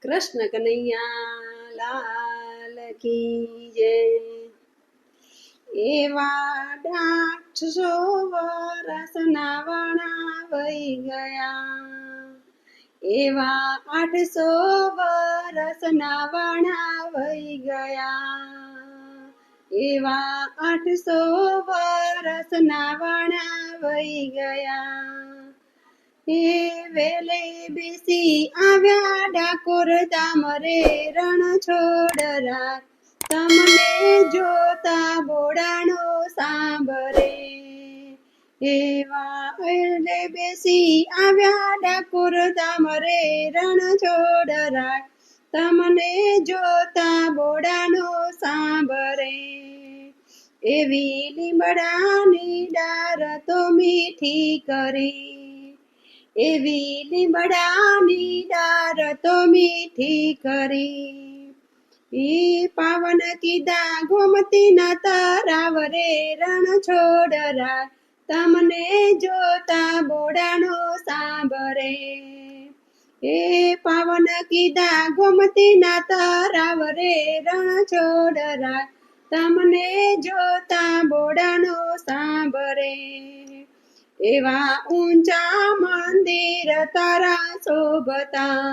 કૃષ્ણ કનૈયા લાલ કી જય। એવા 800 વરસના વણા વહી ગયા, એવા 800 વરસના વણા વહી ગયા, એવા 800 વરસના વણા વહી ગયા। એ વેલે બેસી આવ્યા ડાકોર ધામ રે રણ છોડરા, તમને જોતા બોડાણો સાંભરે। એવા વેલે બેસી આવ્યા ડાકોર ધામ રે રણ છોડરા, તમને જોતા બોડાણો સાંભરે। એવી લીમડાની ડાર તો મીઠી કરી, એવી લીમડાની ડાર તો મીઠી કરી। ઈ પાવન કીધા ગોમતીના તરાવ રે રણ છોડરા, તમને જોતા બોડાણો સાંભરે। એ પાવન કીધા ગોમતીના તરાવ રે રણ છોડરા, તમને જોતા બોડાણો સાંભરે। એવા ઊંચા મંદિર તારા શોભતા,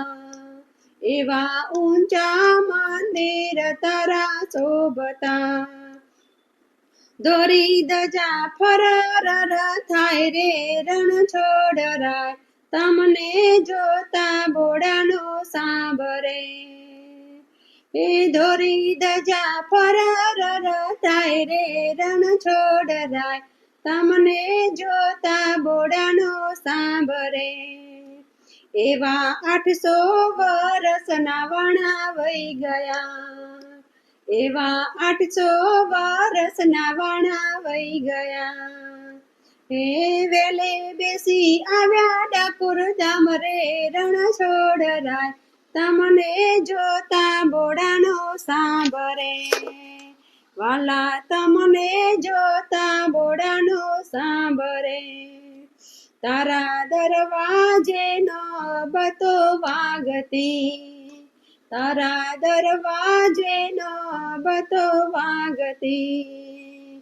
એવા ઊંચા મંદિર તારા શોભતા। દોરી ધજા ફરર થાય રે રણ છોડરા, તમને જોતા બોડાણો સાંભરે। એ દોરી ધજા ફરર થાય રે રણ છોડરા, તમને જોતા બોડાણો સાંભરે। એવા 800 વરસના વણા વહી ગયા, એવા 800 વરસના વણા વહી ગયા। એ વેલે બેસી આવ્યા ડાકોર ધામ રે રણ છોડરા, તમને જોતા બોડાણો સાંભરે। વાલા તમને જોતા બોડાણો સાંભરે। તારા દરવાજે નોબતો વાગતી, તારા દરવાજે નોબતો વાગતી।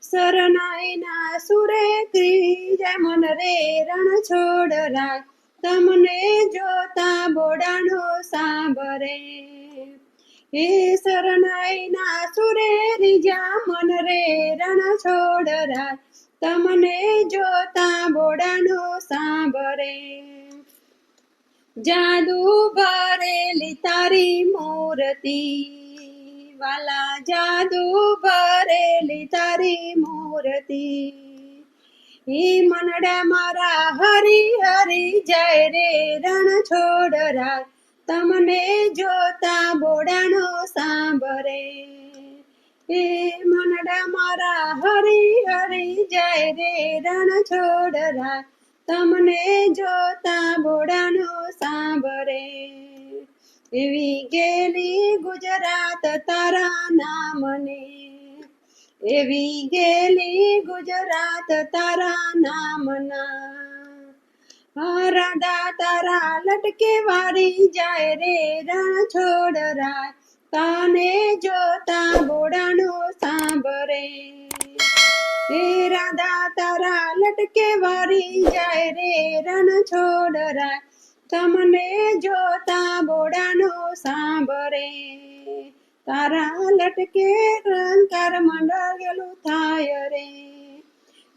શરણાઈના સુરે ત્રીજા મન રે રણ છોડરા, તમને જોતા બોડાણો સાંભરે। એ શરણાઈના સુરે ત્રીજા મન રે રણ છોડરા, તમને જોતા બોડાણો સાંભરે। જાદુ ભરેલી તારી મૂર્તિ, વાલા જાદુ ભરેલી તારી મૂર્તિ। એ મનડા મારા હરી હરી જાય રે રણ છોડરા, તમને જોતા બોડાણો સાંભરે। એ મનડા મારા હરી હરી જાય રે રણ છોડરા, તમને જોતા બોડાણો સાંભરે। એવી ગેલી ગુજરાત તારા નામને, એવી ગેલી ગુજરાત તારા નામના। રાધા તારા લટકે વારી જાય રે રણ છોડરા, તને જોતા બોડાણો સાંભરે। એ રાધા તારા લટકે વારી જાય રે રણ છોડરા, તમને જોતા બોડાણો સાંભરે। તારા લટકે જંતર મંડળ ગેલું થાય રે,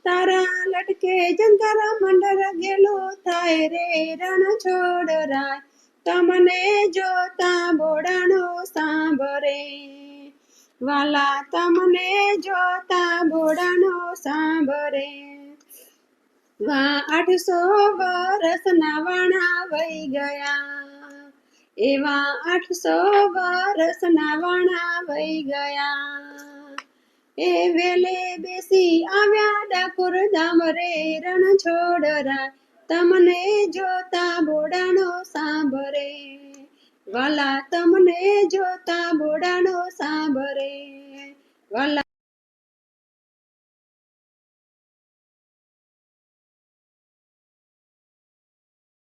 તારા લટકે જંતર મંડળ ગેલું થાય રે રણ છોડરા, તમને જોતા બોડાણો સાંભરે। વાલા તમને જોતા બોડાણો સાંભરે। વા 800 વરસના વણા વહી ગયા, એવા 800 વરસના વણા વહી ગયા। એ વેલે બેસી આવ્યા ડાકોર ધામ રે રણ છોડરા, તમને જોતા બોડાણો સાંભરે। વાલા તમને જોતા બોડાણો સાંભરે। વાલા